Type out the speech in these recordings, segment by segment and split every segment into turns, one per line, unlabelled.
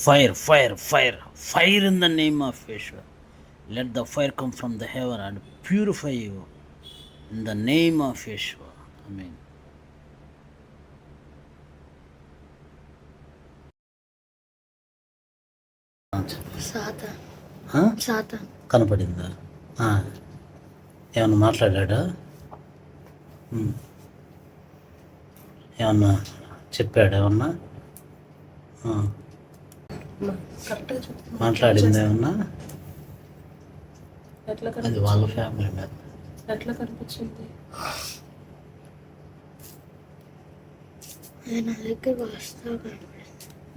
Fire in the name of Yeshua. Let the fire come from the heaven and purify you in the name of Yeshua. Amen.
Satan
కనపడిందా? ఏమన్నా మాట్లాడా? ఏమన్నా చెప్పాడు? ఏమన్నా మాట్లాడింది ఏమన్నా? అది వాళ్ళ ఫ్యామిలీ మీద
ఎట్లా కనిపించింది?
నా దగ్గరకు వస్తా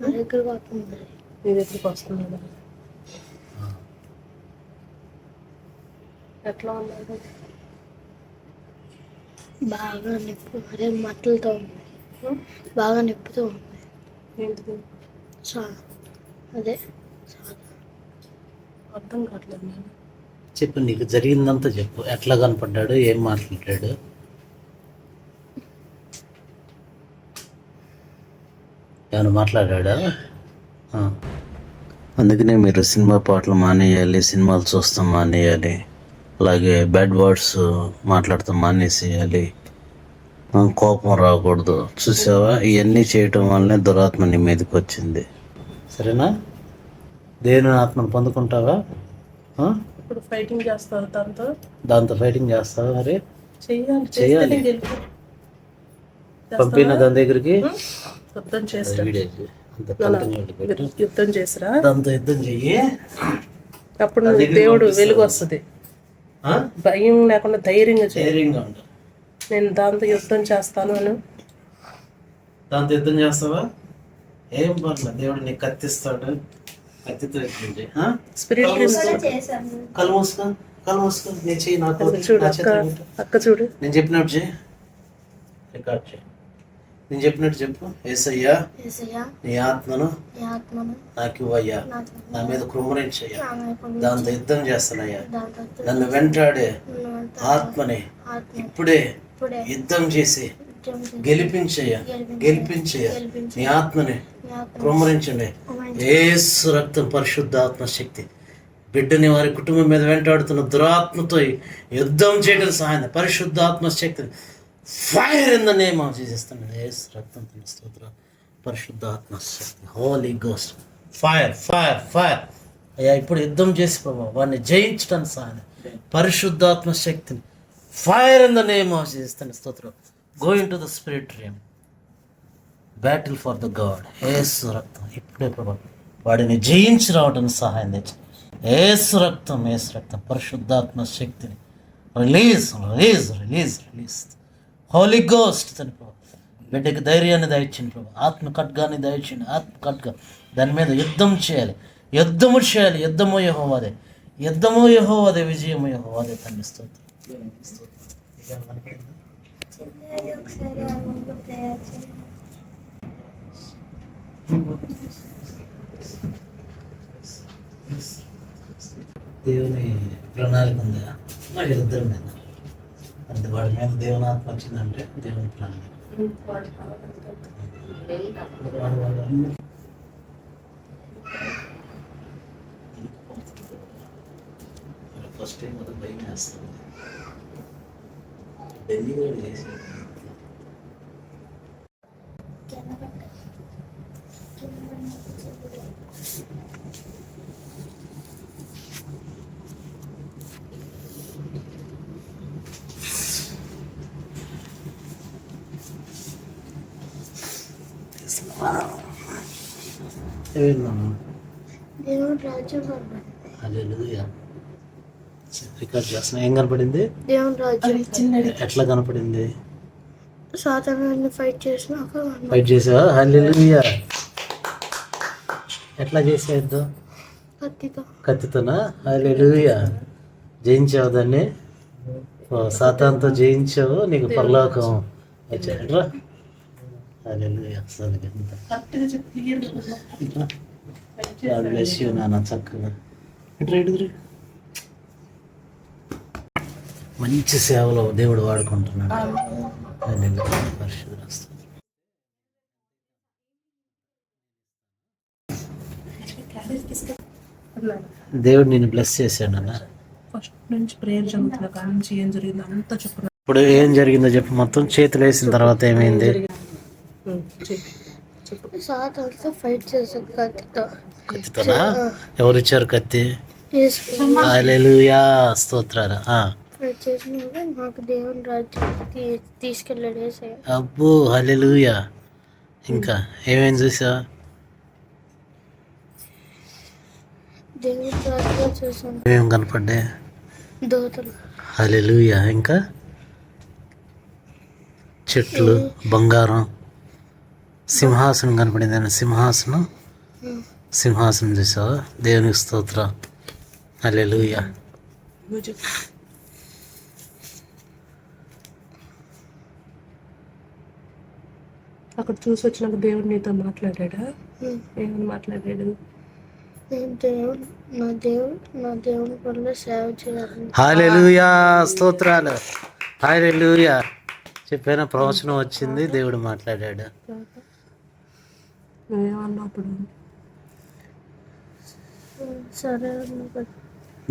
నా దగ్గరకు వస్తుంది.
నీ దగ్గరికి వస్తున్నాడు. ఎట్లా ఉన్నాడు?
బాగా నొప్పి, అదే మట్టలతో ఉంది, బాగా నొప్పితో ఉంది.
ఏంటిది?
అదే
అర్థం కావట్లేదు. నేను
చెప్పు, నీకు జరిగిందంతా చెప్పు. ఎట్లా కనపడ్డాడు? ఏం మాట్లాడాడు? ఏమైనా మాట్లాడా? అందుకనే మీరు సినిమా పాటలు మానేయాలి, సినిమాలు చూస్తాం మానేయాలి, అలాగే బ్యాడ్ వర్డ్స్ మాట్లాడతాం మానేసేయాలి, కోపం రాకూడదు. చూసావా, ఇవన్నీ చేయటం వల్లనే దురాత్మ నీ మీదకి వచ్చింది. సరేనా? దేవుని ఆత్మను పొందుకుంటావా?
ఇప్పుడు ఫైటింగ్ చేస్తావు
దాంతో ఫైటింగ్ చేస్తావా? మరి
చేయాలి.
పంపిన దాని దగ్గరికి
యుద్ధం చేసిరా,
దాంతో యుద్ధం చెయ్యి.
అప్పుడు దేవుడు వెలుగు వస్తుంది. భయం లేకుండా ధైర్యంగా
ఉండు.
నేను దాంతో యుద్ధం చేస్తాను అని.
దాంతో యుద్ధం చేస్తావా? ఏం పర్లేదు, దేవుడు నీకు కత్తిస్తాడు. కత్తితో స్పిరిట్ కళ్ళు మూసుకో. నేను చెయ్యి, నాకు
అక్క చూడు,
నేను చెప్పినట్టు చెయ్యి, రికార్డ్ చేయి. నేను చెప్పినట్టు చెప్పు. యేసయ్యా, నీ ఆత్మను నాకు ఇవ్వయ్యా, నా మీద కృమరించయ్యా, దాంతో యుద్ధం చేస్తానయ్యా. నన్ను వెంటాడే ఆత్మని ఇప్పుడే యుద్ధం చేసి గెలిపించయ్యా. నీ ఆత్మని కృమరించండి. యేసు రక్తం, పరిశుద్ధ ఆత్మశక్తి బిడ్డని వారి కుటుంబం మీద వెంటాడుతున్న దురాత్మతో యుద్ధం చేయడం సహాయం. పరిశుద్ధ ఆత్మశక్తిని fire in the name of Jesus. యేసు రక్తం, స్తోత్రం. పరిశుద్ధ ఆత్మశక్తి, హోలీ గోస్ట్, ఫైర్. అయ్యా, ఇప్పుడు యుద్ధం చేసి ప్రభావ వాడిని జయించడానికి సహాయం. పరిశుద్ధాత్మ శక్తిని fire in the name of Jesus. స్తోత్రం. Go into the spirit realm, battle for the God. యేసు రక్తం ఇప్పుడే ప్రభావ వాడిని జయించి రావడానికి సహాయం తెచ్చి. యేసు రక్తం, పరిశుద్ధాత్మ శక్తిని రిలీజ్. హోలీ గోస్ట్ తన ప్రభు బిడ్డకి ధైర్యాన్ని దయచింది ప్రభు. ఆత్మ ఖడ్గాన్ని దయచింది. ఆత్మ ఖడ్గా దాని మీద యుద్ధం చేయాలి. యుద్ధము యెహోవాదే. విజయము యెహోవాదే. తండ్రి స్తోత్రం. దేవుని ప్రణాళిక ఉందా ఇద్దరి మీద? అంటే వాడి మీద దేవుని ఆత్మ వచ్చిందంటే దేవుని ప్రణాళిక. ఫస్ట్ టైం మొదలు భయం వేస్తుంది. ఢిల్లీ కూడా చేసి రికార్డ్ చేస్తున్నా. ఏం కనపడింది? ఎట్లా కనపడింది?
ఫైట్
చేసావా? హల్లెలూయా. ఎట్లా చేసేద్దు? కత్తితోనా? హల్లెలూయా. జయించావు దాన్ని, సాతానుతో జయించావు, నీకు పరలోకం వచ్చారా? హల్లెలూయా. నాన్న చక్కగా మంచి సేవలో దేవుడు వాడుకుంటున్నాడు. పరిశుద్ధ దేవుడు నిన్ను బ్లెస్ చేశాడన్న.
ఫస్ట్ నుంచి ప్రేయర్ జరుగుతున్న కాడ నుంచి ఏం జరిగిందో అంతా చెప్పు.
ఇప్పుడు ఏం జరిగిందో చెప్పు మొత్తం. చేతులు వేసిన తర్వాత ఏమైంది
చెప్పు.
సాతానుతో ఫైట్ చేసాం కత్తితో.
కత్తితోనా? ఎవరు ఇచ్చారు కత్తి? హల్లెలూయా, స్తోత్రాలు.
ఫైట్ చేసినప్పుడు మాకు దేవుని రాజ్యానికి తీసుకెళ్ళాడు యేసయ్య.
అబ్బో హల్లెలూయా. ఇంకా ఏమేమి చూసా?
దేవుని రాజ్యాలు చూసాను.
ఏమేమి కనపడ్డాయి?
దోతలు.
హల్లెలూయా. ఇంకా చెట్లు, బంగారం, సింహాసనం కనపడింది. సింహాసనం చూసావా? దేవునికి స్తోత్రం. హల్లెలూయా.
అక్కడ చూసి వచ్చినాక దేవుడు నీతో మాట్లాడాడా? ఏమని మాట్లాడాడు?
నా దేవుని వల్ల సేవ చేయాలి.
హల్లెలూయా, స్తోత్రాలు. హల్లెలూయా. చెప్పిన ప్రవచనం వచ్చింది, దేవుడు మాట్లాడాడు.
నువ్వేమన్నప్పుడు
సరే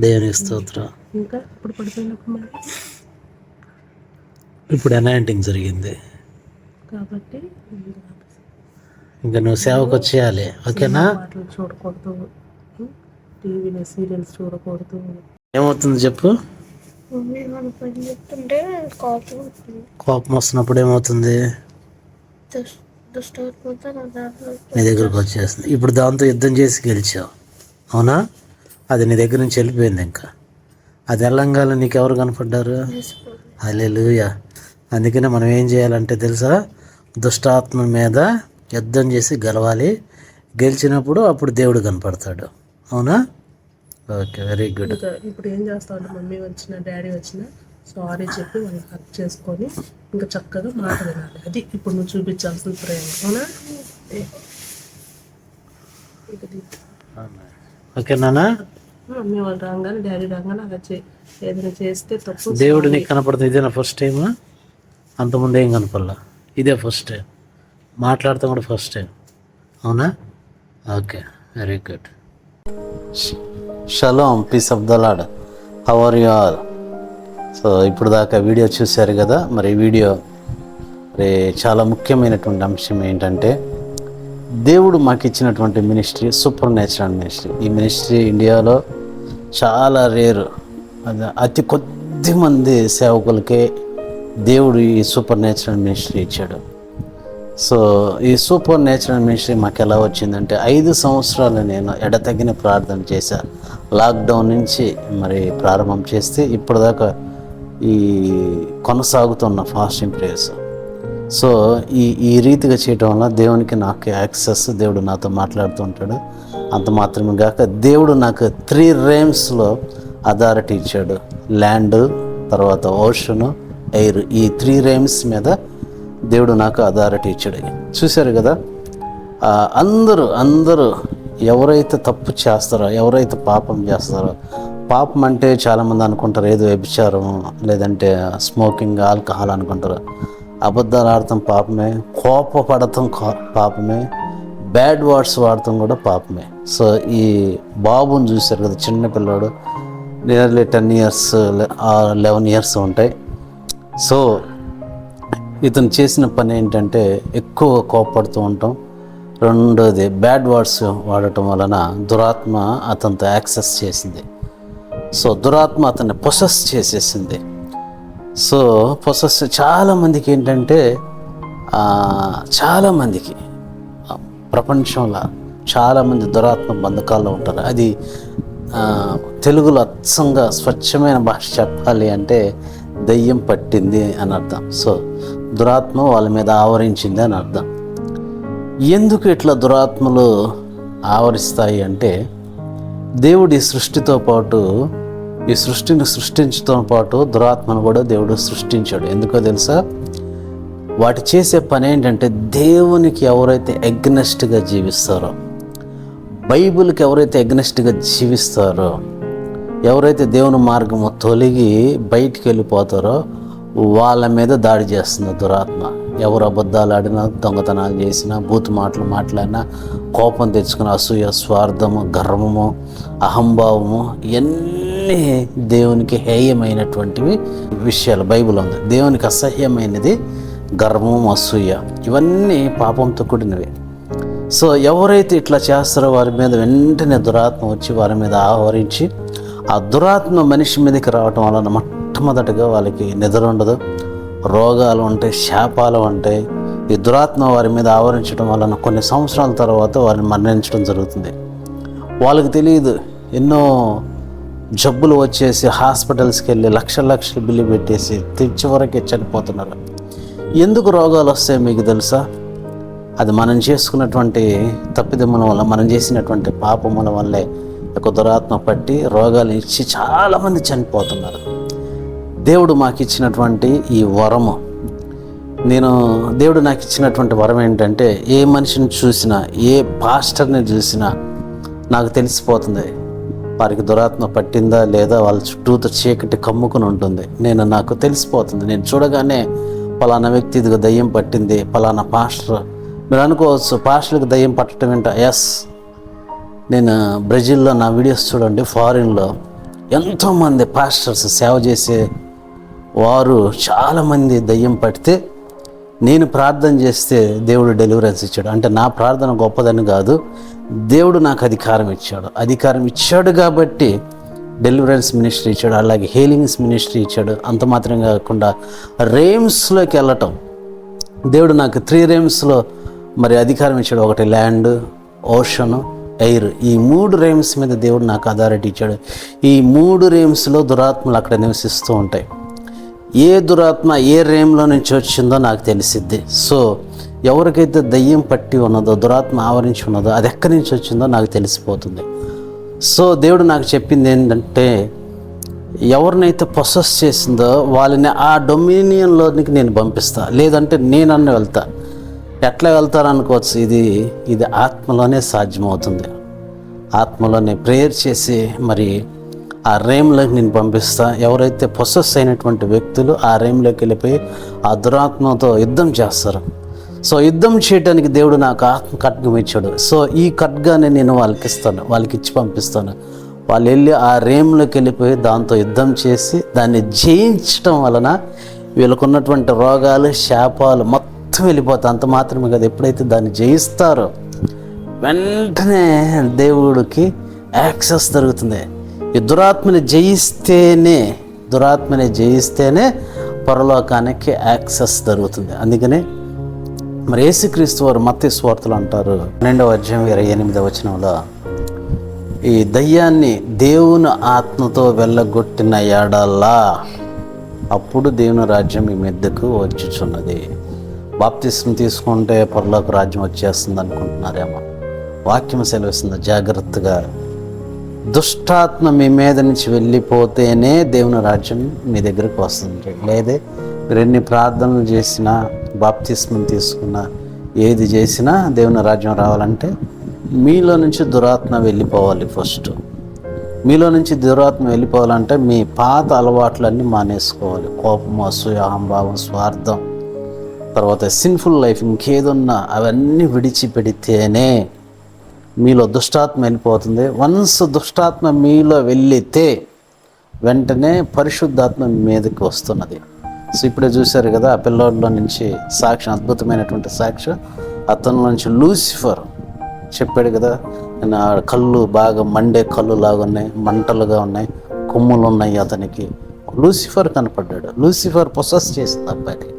దేవునికి స్తోత్రం.
ఇంకా ఇప్పుడు పడిపోయినప్పుడు మరి
ఇప్పుడు అనాయింటింగ్ జరిగింది
కాబట్టి
ఇంకా నువ్వు సేవకు వచ్చేయాలి. ఓకేనా?
మాటలు చూడకూడదు, టీవీలో సీరియల్స్ చూడకూడదు.
ఏమవుతుంది చెప్పు?
పని చెప్తుంటే
కోపం వస్తున్నప్పుడు ఏమవుతుంది?
దుష్టాత్మతో
నీ దగ్గరకు వచ్చేస్తుంది. ఇప్పుడు దాంతో యుద్ధం చేసి గెలిచావు, అవునా? అది నీ దగ్గర నుంచి వెళ్ళిపోయింది. ఇంకా అది వెళ్ళంగానే నీకు ఎవరు కనపడ్డారు? హల్లెలూయా. అందుకనే మనం ఏం చేయాలంటే తెలుసా? దుష్టాత్మ మీద యుద్ధం చేసి గెలవాలి. గెలిచినప్పుడు అప్పుడు దేవుడు కనపడతాడు, అవునా? Okay, very good.
ఇప్పుడు ఏం చేస్తావు అంటే మమ్మీ వచ్చిన డాడీ వచ్చిన సారీ చెప్పి వాళ్ళని హక్ చేసుకొని ఇంకా చక్కగా మాట వినాలి. అది ఇప్పుడు నువ్వు చూపించాల్సిన ప్రేమ, అవునా?
ఓకే నాన్న.
మమ్మీ వాళ్ళు రాగానే డాడీ రాగానే అలా ఏదైనా చేస్తే తప్పు.
దేవుడు నీకు కనపడుతుంది. ఇదేనా ఫస్ట్ టైం? అంతకుముందు ఏం కనపడలా? ఇదే ఫస్ట్ టైం. మాట్లాడతాం కూడా ఫస్ట్ టైం, అవునా? Okay, very good. Shalom, peace of the Lord. How are you all? So ఇప్పుడు దాకా వీడియో చూశారు కదా. మరి ఈ వీడియో మరి చాలా ముఖ్యమైనటువంటి అంశం ఏంటంటే, దేవుడు మాకు ఇచ్చినటువంటి మినిస్ట్రీ సూపర్ న్యాచురల్ మినిస్ట్రీ. ఈ మినిస్ట్రీ ఇండియాలో చాలా రేరు. అతి కొద్ది మంది సేవకులకే దేవుడు ఈ సూపర్ న్యాచురల్ మినిస్ట్రీ ఇచ్చాడు. సో ఈ సూపర్ న్యాచురల్ మినిస్ట్రీ మాకు ఎలా వచ్చిందంటే, 5 సంవత్సరాలు నేను ఎడతెగిన ప్రార్థన చేశాను. లాక్డౌన్ నుంచి మరి ప్రారంభం చేస్తే ఇప్పటిదాకా ఈ కొనసాగుతున్న ఫాస్టింగ్ ప్రేయర్స్. సో ఈ రీతిగా చేయటం వల్ల దేవునికి నాకు యాక్సెస్, దేవుడు నాతో మాట్లాడుతుంటాడు. అంత మాత్రమే కాక దేవుడు నాకు 3 realmsలో అథారిటీ ఇచ్చాడు. ల్యాండ్, తర్వాత ఓషను, ఎయిర్. ఈ 3 realms మీద దేవుడు నాకు అథారిటీ ఇచ్చాడు. చూశారు కదా, అందరూ ఎవరైతే తప్పు చేస్తారో, ఎవరైతే పాపం చేస్తారో, పాపం అంటే చాలామంది అనుకుంటారు ఏదో వ్యభిచారం, లేదంటే స్మోకింగ్, ఆల్కహాల్ అనుకుంటారు. అబద్ధాలు ఆడటం పాపమే, కోపపడటం పాపమే, బ్యాడ్ వర్డ్స్ వాడటం కూడా పాపమే. సో ఈ బాబుని చూశారు కదా, చిన్నపిల్లాడు, నియర్లీ 10 years 11 years ఉంటాయి. సో ఇతను చేసిన పని ఏంటంటే ఎక్కువ కోపడుతూ ఉంటాం. రెండోది బ్యాడ్ వర్డ్స్ వాడటం వలన దురాత్మ అతనితో యాక్సెస్ చేసింది. సో దురాత్మ అతన్ని పొసెస్ చేసేసింది. సో పొసెస్ చాలామందికి ఏంటంటే, చాలామందికి ప్రపంచంలో చాలామంది దురాత్మ బంధకాల్లో ఉంటారు. అది తెలుగులో అచ్చంగా స్వచ్ఛమైన భాష చెప్పాలి అంటే దయ్యం పట్టింది అని అర్థం. సో దురాత్మ వాళ్ళ మీద ఆవరించింది అని అర్థం. ఎందుకు ఇట్లా దురాత్మలు ఆవరిస్తాయి అంటే, దేవుడు ఈ సృష్టితో పాటు, ఈ సృష్టిని సృష్టించడంతో పాటు దురాత్మను కూడా దేవుడు సృష్టించాడు. ఎందుకో తెలుసా? వాటి చేసే పని ఏంటంటే, దేవునికి ఎవరైతే ఎగ్నెస్ట్గా జీవిస్తారో, బైబిల్కి ఎవరైతే ఎగ్నెస్ట్గా జీవిస్తారో, ఎవరైతే దేవుని మార్గము తొలగి బయటికి వెళ్ళిపోతారో వాళ్ళ మీద దాడి చేస్తుంది దురాత్మ. ఎవరు అబద్ధాలు ఆడినా, దొంగతనాలు చేసినా, బూతు మాటలు మాట్లాడినా, కోపం తెచ్చుకున్న అసూయ, స్వార్థము, గర్వము, అహంభావము, ఇవన్నీ దేవునికి హేయమైనటువంటివి విషయాలు. బైబిల్ ఉంది, దేవునికి అసహ్యమైనది గర్వము, అసూయ, ఇవన్నీ పాపంతో కూడినవి. సో ఎవరైతే ఇట్లా చేస్తారో వారి మీద వెంటనే దురాత్మ వచ్చి వారి మీద ఆవరించి, ఆ దురాత్మ మనిషి మీదకి రావటం వలన మొట్టమొదటిగా వాళ్ళకి నిద్ర ఉండదు, రోగాలు ఉంటాయి, శాపాలు ఉంటాయి. ఈ దురాత్మ వారి మీద ఆవరించడం వలన కొన్ని సంవత్సరాల తర్వాత వారిని మరణించడం జరుగుతుంది. వాళ్ళకి తెలియదు, ఎన్నో జబ్బులు వచ్చేసి హాస్పిటల్స్కి వెళ్ళి లక్షల బిల్లు పెట్టేసి చివరికి చనిపోతున్నారు. ఎందుకు రోగాలు వస్తాయి మీకు తెలుసా? అది మనం చేసుకున్నటువంటి తప్పిదముల వల్ల, మనం చేసినటువంటి పాపముల వల్లే ఒక దురాత్మ పట్టి రోగాలు ఇచ్చి చాలామంది చనిపోతున్నారు. దేవుడు మాకు ఇచ్చినటువంటి ఈ వరము, దేవుడు నాకు ఇచ్చినటువంటి వరం ఏంటంటే, ఏ మనిషిని చూసినా, ఏ పాస్టర్ని చూసినా నాకు తెలిసిపోతుంది వారికి దురాత్మ పట్టిందా లేదా, వాళ్ళ చుట్టూతో చీకటి కమ్ముకుని ఉంటుంది. నాకు తెలిసిపోతుంది. నేను చూడగానే పలానా వ్యక్తి ఇదిగో దయ్యం పట్టింది, పలానా పాస్టర్. మీరు అనుకోవచ్చు, పాస్టర్లకు దయ్యం పట్టడం ఏంటో? ఎస్, నేను బ్రెజిల్లో నా వీడియోస్ చూడండి, ఫారిన్లో ఎంతోమంది పాస్టర్స్ సేవ చేసే వారు చాలామంది దయ్యం పడితే నేను ప్రార్థన చేస్తే దేవుడు డెలివరెన్స్ ఇచ్చాడు. అంటే నా ప్రార్థన గొప్పదని కాదు, దేవుడు నాకు అధికారం ఇచ్చాడు కాబట్టి డెలివరెన్స్ మినిస్ట్రీ ఇచ్చాడు, అలాగే హీలింగ్స్ మినిస్ట్రీ ఇచ్చాడు. అంత మాత్రం కాకుండా రేమ్స్లోకి వెళ్ళటం, దేవుడు నాకు 3 రేమ్స్లో మరి అధికారం ఇచ్చాడు. ఒకటి ల్యాండ్, ఓషన్, ఎయిర్. ఈ 3 రేమ్స్ మీద దేవుడు నాకు అథారిటీ ఇచ్చాడు. ఈ 3 రేమ్స్లో దురాత్మలు అక్కడ నివసిస్తూ ఉంటాయి. ఏ దురాత్మ ఏ రేమ్లో నుంచి వచ్చిందో నాకు తెలిసిద్ది. సో ఎవరికైతే దయ్యం పట్టి ఉన్నదో, దురాత్మ ఆవరించి ఉన్నదో, అది ఎక్కడి నుంచి వచ్చిందో నాకు తెలిసిపోతుంది. సో దేవుడు నాకు చెప్పింది ఏంటంటే, ఎవరినైతే పొసెస్ చేసిందో వాళ్ళని ఆ డొమినియన్లోనికి నేను పంపిస్తా, లేదంటే నేనన్న వెళ్తా. ఎట్లా వెళ్తారనుకోవచ్చు, ఇది ఆత్మలోనే సాధ్యమవుతుంది. ఆత్మలోనే ప్రేయర్ చేసి మరి ఆ రేమ్లోకి నేను పంపిస్తా. ఎవరైతే పొసెస్ అయినటువంటి వ్యక్తులు ఆ రేమ్లోకి వెళ్ళిపోయి ఆ దురాత్మతో యుద్ధం చేస్తారు. సో యుద్ధం చేయడానికి దేవుడు నాకు ఆత్మ ఖడ్గం ఇచ్చాడు. సో ఈ ఖడ్గాన్ని నేను వాళ్ళకి ఇచ్చి పంపిస్తాను. వాళ్ళు వెళ్ళి ఆ రేమ్లోకి వెళ్ళిపోయి దాంతో యుద్ధం చేసి దాన్ని జయించడం వలన వీళ్ళకున్నటువంటి రోగాలు, శాపాలు మొత్తం వెళ్ళిపోతాయి. అంత మాత్రమే కదా, ఎప్పుడైతే దాన్ని జయిస్తారో వెంటనే దేవుడికి యాక్సెస్ దొరుకుతుంది. ఈ దురాత్మని జయిస్తేనే పరలోకానికి యాక్సెస్ దొరుకుతుంది. అందుకనే మరి యేసుక్రీస్తు వారు మత్తయి సువార్తలో అంటారు, 12వ అధ్యాయం 28వ వచనంలో, ఈ దయ్యాన్ని దేవుని ఆత్మతో వెళ్ళగొట్టిన ఎడలా అప్పుడు దేవుని రాజ్యం మీ మీదకు వచ్చుచున్నది. బాప్తిస్మం తీసుకుంటే పరలోక రాజ్యం వచ్చేస్తుంది అనుకుంటున్నారేమో. వాక్యం సెలవిస్తుంది, జాగ్రత్తగా దుష్టాత్మ మీ మీద నుంచి వెళ్ళిపోతేనే దేవుని రాజ్యం మీ దగ్గరకు వస్తుంది. లేదే మీరు ఎన్ని ప్రార్థనలు చేసినా, బాప్తిస్మం తీసుకున్నా, ఏది చేసినా దేవుని రాజ్యం రావాలంటే మీలో నుంచి దురాత్మ వెళ్ళిపోవాలి. ఫస్ట్ మీలో నుంచి దురాత్మ వెళ్ళిపోవాలంటే మీ పాత అలవాట్లన్నీ మానేసుకోవాలి. కోపం, అసూయ, అహంభావం, స్వార్థం, తర్వాత సిన్ఫుల్ లైఫ్ ఇంకేదున్నా అవన్నీ విడిచిపెడితేనే మీలో దుష్టాత్మ వెళ్ళిపోతుంది. వన్స్ దుష్టాత్మ మీలో వెళ్ళితే వెంటనే పరిశుద్ధాత్మ మీదకి వస్తున్నది. సో ఇప్పుడే చూశారు కదా, ఆ పిల్లోడిలో నుంచి సాక్ష్యం, అద్భుతమైనటువంటి సాక్ష్యం. అతని నుంచి లూసిఫర్ చెప్పాడు కదా, నా కళ్ళు బాగా మండే కళ్ళు లాగా ఉన్నాయి, మంటలుగా ఉన్నాయి, కొమ్ములు ఉన్నాయి. అతనికి లూసిఫర్ కనపడ్డాడు. లూసిఫర్ పొసెస్ చేసింది అబ్బాయిని.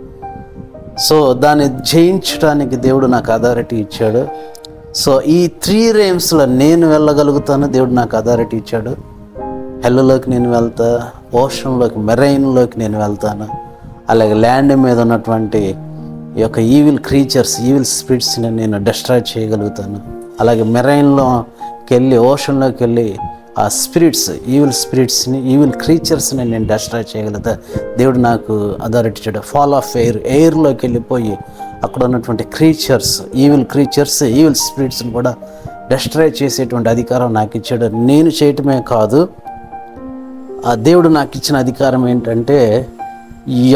సో దాన్ని జయించడానికి దేవుడు నాకు అథారిటీ ఇచ్చాడు. సో ఈ 3 రేమ్స్లో నేను వెళ్ళగలుగుతాను, దేవుడు నాకు అథారిటీ ఇచ్చాడు. హెల్లోకి నేను వెళ్తా, ఓషన్లోకి, మెరైన్లోకి నేను వెళ్తాను, అలాగే ల్యాండ్ మీద ఉన్నటువంటి ఈ యొక్క ఈవిల్ క్రీచర్స్, ఈవిల్ స్పిరిట్స్ని నేను డిస్ట్రాయ్ చేయగలుగుతాను. అలాగే మెరైన్లోకి వెళ్ళి, ఓషన్లోకి వెళ్ళి ఆ స్పిరిట్స్, ఈవిల్ స్పిరిట్స్ని, ఈవిల్ క్రీచర్స్ని నేను డిస్ట్రాయ్ చేయగలుగుతా. దేవుడు నాకు అథారిటీ ఇచ్చాడు. ఫాల్ ఆఫ్ ఎయిర్లోకి వెళ్ళిపోయి అక్కడ ఉన్నటువంటి క్రీచర్స్, ఈవిల్ స్పిరిట్స్ని కూడా డిస్ట్రాయ్ చేసేటువంటి అధికారం నాకు ఇచ్చాడు. నేను చేయటమే కాదు, ఆ దేవుడు నాకు ఇచ్చిన అధికారం ఏంటంటే,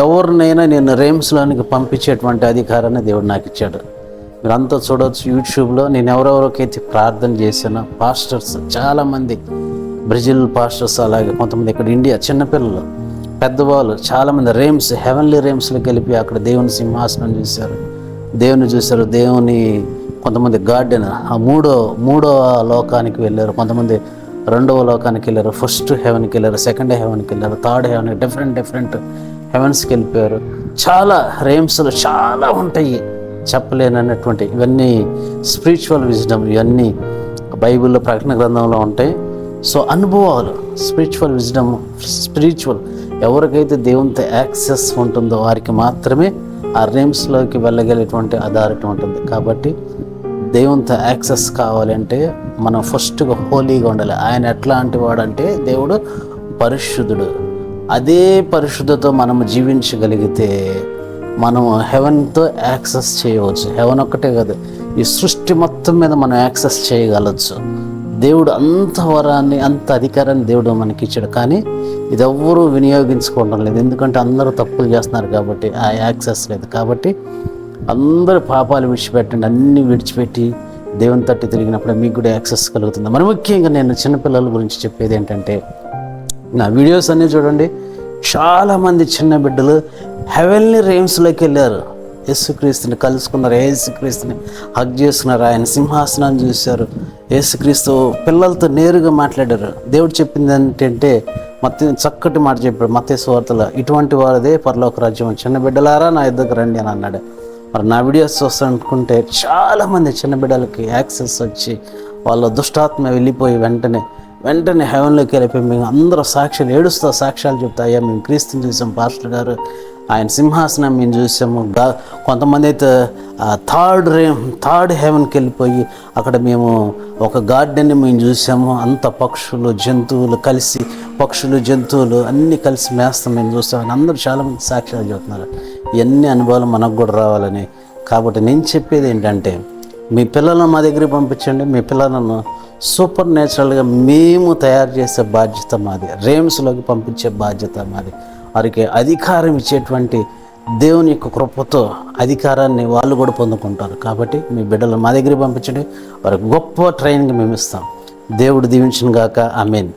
ఎవరినైనా నేను రేమ్స్లోనికి పంపించేటువంటి అధికారాన్ని దేవుడు నాకు ఇచ్చాడు. మీరంతా చూడవచ్చు యూట్యూబ్లో నేను ఎవరెవరికైతే ప్రార్థన చేశానో పాస్టర్స్ చాలామంది, బ్రెజిల్ పాస్టర్స్, అలాగే కొంతమంది ఇక్కడ ఇండియా చిన్నపిల్లలు, పెద్దవాళ్ళు చాలామంది రేమ్స్, హెవెన్లీ రేమ్స్లోకి వెళ్ళి అక్కడ దేవుని సింహాసనం చూశారు, దేవుని చూశారు. దేవుని కొంతమంది గార్డెన్ ఆ మూడో లోకానికి వెళ్ళారు, కొంతమంది 2వ లోకానికి వెళ్ళారు, ఫస్ట్ హెవెన్కి వెళ్ళారు, సెకండ్ హెవెన్కి వెళ్ళారు, థర్డ్ హెవెన్, డిఫరెంట్ హెవెన్స్కి వెళ్ళిపోయారు. చాలా రేమ్స్లు చాలా ఉంటాయి, చెప్పలేనటువంటి. ఇవన్నీ స్పిరిచువల్ విజ్డమ్, ఇవన్నీ బైబిల్లో ప్రకటన గ్రంథంలో ఉంటాయి. సో అనుభవాలు, స్పిరిచువల్ విజ్డమ్, స్పిరిచువల్ ఎవరికైతే దేవునితో యాక్సెస్ ఉంటుందో వారికి మాత్రమే ఆ రేమ్స్లోకి వెళ్ళగలిగేటువంటి అథారిటీ ఉంటుంది. కాబట్టి దేవునితో యాక్సెస్ కావాలంటే మనం ఫస్ట్గా హోలీగా ఉండాలి. ఆయన ఎట్లాంటి వాడంటే దేవుడు పరిశుద్ధుడు. అదే పరిశుద్ధతో మనం జీవించగలిగితే మనం హెవెన్తో యాక్సెస్ చేయవచ్చు. హెవెన్ ఒక్కటే కాదు, ఈ సృష్టి మొత్తం మీద మనం యాక్సెస్ చేయగలచ్చు. దేవుడు అంత వరాన్ని, అంత అధికారాన్ని దేవుడు మనకి ఇచ్చాడు. కానీ ఇది ఎవ్వరూ వినియోగించుకోవడం లేదు, ఎందుకంటే అందరూ తప్పులు చేస్తున్నారు కాబట్టి ఆ యాక్సెస్ లేదు. కాబట్టి అందరూ పాపాలు విడిచిపెట్టండి, అన్నీ విడిచిపెట్టి దేవుని తట్టి తిరిగినప్పుడు మీకు కూడా యాక్సెస్ కలుగుతుంది. మరి ముఖ్యంగా నేను చిన్నపిల్లల గురించి చెప్పేది ఏంటంటే, నా వీడియోస్ అన్నీ చూడండి, చాలామంది చిన్న బిడ్డలు హెవెన్లీ రేమ్స్లోకి వెళ్ళారు, యేసుక్రీస్తుని కలుసుకున్నారు, యేసుక్రీస్తుని హగ్ చేసుకున్నారు, ఆయన సింహాసనాన్ని చూశారు, యేసుక్రీస్తు పిల్లలతో నేరుగా మాట్లాడారు. దేవుడు చెప్పింది ఏంటంటే చక్కటి మాట చెప్పాడు మత్తయి సువార్తలో, ఇటువంటి వారిదే పరలోక రాజ్యం, చిన్న బిడ్డలారా నా యుద్ధకు రండి అని అన్నాడు. మరి నా వీడియోస్ చూస్తానుకుంటే చాలామంది చిన్న బిడ్డలకి యాక్సెస్ వచ్చి వాళ్ళ దుష్టాత్మ వెళ్ళిపోయి వెంటనే హెవెన్లోకి వెళ్ళిపోయి మేము అందరూ సాక్ష్యాలు చెప్తా, అయ్యా మేము క్రీస్తుని చూసాం పాస్టర్ గారు, ఆయన సింహాసనం మేము చూసాము. కొంతమంది అయితే థర్డ్ హెవెన్కి వెళ్ళిపోయి అక్కడ మేము ఒక గార్డెన్ని మేము చూసాము, అంత పక్షులు జంతువులు అన్నీ కలిసి మేస్తాం మేము చూస్తామని అందరూ చాలామంది సాక్ష్యాలు చెబుతున్నారు. ఇవన్నీ అనుభవాలు మనకు కూడా రావాలని. కాబట్టి నేను చెప్పేది ఏంటంటే, మీ పిల్లలను మా దగ్గరికి పంపించండి, మీ పిల్లలను సూపర్ న్యాచురల్గా మేము తయారు చేసే బాధ్యత మాది, రేమ్స్లోకి పంపించే బాధ్యత మాది. వారికి అధికారం ఇచ్చేటువంటి దేవుని యొక్క కృపతో అధికారాన్ని వాళ్ళు కూడా పొందుకుంటారు. కాబట్టి మీ బిడ్డలు మా దగ్గరికి పంపించండి, వారికి గొప్ప ట్రైనింగ్ మేము ఇస్తాం. దేవుడు దీవించును గాక. ఆమేన్.